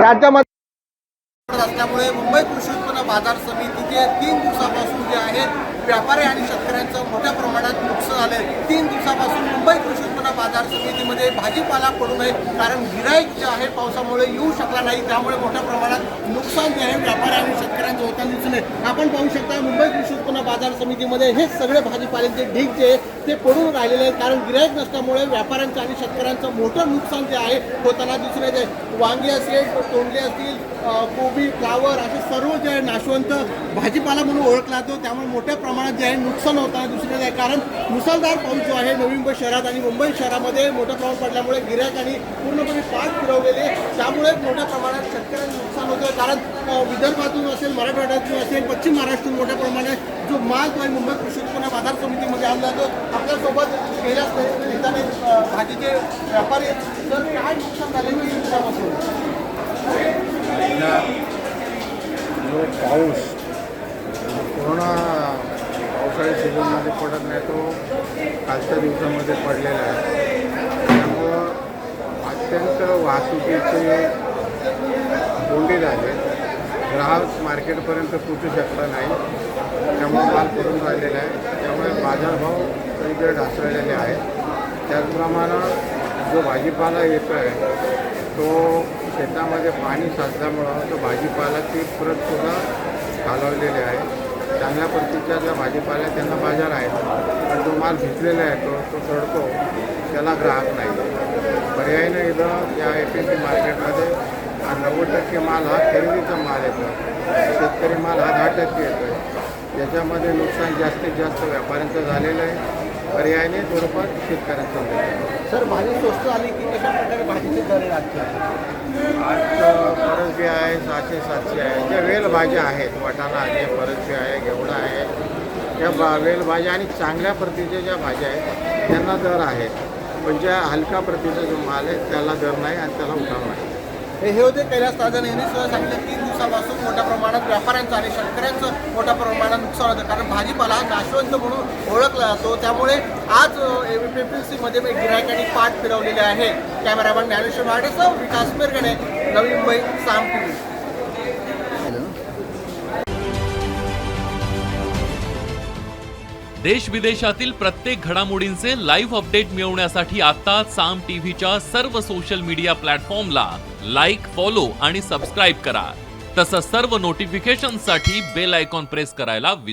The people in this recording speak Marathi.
राज्यामध्ये असल्यामुळे मुंबई कृषी उत्पन्न बाजार समितीचे 3 दिवसापासून जे आहे व्यापारी आणि शेतकऱ्यांचं मोठ्या प्रमाणात नुकसान झाले। 3 दिवसापासून मुंबई कृषी उत्पन्न बाजार समितीमध्ये भाजीपाला पडू नये, कारण गिराईक जे आहे पावसामुळे येऊ शकला नाही, त्यामुळे मोठ्या प्रमाणात नुकसान जे आहे व्यापारी आणि शेतकऱ्यांचं होताना दिसून येते। आपण पाहू शकता मुंबई कृषी उत्पन्न बाजार समितीमध्ये हे सगळे भाजीपाल्याचे ढीग जे आहे ते पडून राहिलेले आहेत, कारण गिराईक नसल्यामुळे व्यापाऱ्यांचं आणि शेतकऱ्यांचं मोठं नुकसान जे आहे होताना दिसून येते। वांगी असेल, तोंडले असतील, कोबी, फ्लावर असे सर्व जे आहे नाशवंत भाजीपाला म्हणून ओळखला जातो, त्यामुळे मोठ्या प्रमाणात जे आहे नुकसान होताना दिसून येत आहे। कारण मुसळधार पाऊस जो आहे नवी मुंबई शहरात आणि मुंबई शहरामध्ये मोठा प्रमाण पडल्यामुळे गिराईकांनी पूर्णपणे पाठ फिरवलेले, त्यामुळे मोठ्या प्रमाणात शेतकऱ्यांचं नुकसान होतं। कारण विदर्भातून असेल, मराठवाड्यातून असेल, पश्चिम महाराष्ट्रातून मोठ्या प्रमाणात जो माल जो आहे मुंबई कृषी उत्पन्न बाजार समितीमध्ये आणला जातो। आपल्यासोबत गेल्या भाजीचे व्यापारी तर काय नुकसान झाले पाऊस पूर्ण पावसाळी सीझनमध्ये पडत नाही, तो कालच्या दिवसामध्ये पडलेला आहे। त्यामुळं अत्यंत वाहतुकीचे कोंडी झाले, ग्राहक मार्केटपर्यंत पोचू शकला नाही, त्यामुळे माल पडून राहिलेला आहे। त्यामुळे बाजारभाव सगळीकडे ढासळलेले आहेत। त्याचप्रमाणे जो भाजीपाला येतो आहे तो शेतामध्ये पाणी साचल्यामुळं तो भाजीपालाची प्रतसुद्धा खालावलेली आहे। चांगल्या प्रतीच्या ज्या भाजीपाल्या त्यांना बाजार आहे, पण जो माल भिजलेला आहे तो सडतो, त्याला ग्राहक नाही। पर्यायीने इथं या APMC मार्केटमध्ये 90% माल हा खरेदीचा माल येतो, शेतकरी माल हा 10% येतो आहे। याच्यामध्ये नुकसान जास्तीत जास्त व्यापाऱ्यांचं झालेलं आहे, पर्यायाने थोडंफार शेतकऱ्यांचं होतं। सर, भाजी स्वस्त आली की कशा प्रकारे भाजीचे दर लागते? आज परसबी आहे 600-700 आहे। ज्या वेल भाज्या आहेत, वाटाणा आहे, परसबी आहे, घेवडा आहे, त्या वेल भाज्या आणि चांगल्या प्रतीच्या ज्या भाज्या आहेत त्यांना दर आहेत, पण ज्या हलका प्रतीचा जो माल आहे त्याला दर नाही आणि त्याला उठाव नाही। हे होते कैलास ताजन यांनी सुद्धा सांगितलं 3 दिवसापासून मोठ्या प्रमाणात व्यापाऱ्यांचं आणि शेतकऱ्यांचं मोठ्या प्रमाणात नुकसान होतं, कारण भाजीपाला हा नाशवंत म्हणून ओळखला जातो। त्यामुळे आज APMC मध्ये गिरायकांनी पाठ फिरवलेले आहे। कॅमेरामॅन ज्ञानेश्वर वाडेसह विकास मिरगणे, नवी मुंबई, साम TV। देश विदेशातील प्रत्येक घडामोडींचे लाईव्ह अपडेट मिळवण्यासाठी आता साम टीव्हीच्या सर्व सोशल मीडिया प्लॅटफॉर्मला लाईक, फॉलो आणि सबस्क्राईब करा। तसंच सर्व नोटिफिकेशनसाठी बेल आयकॉन प्रेस करायला विसरू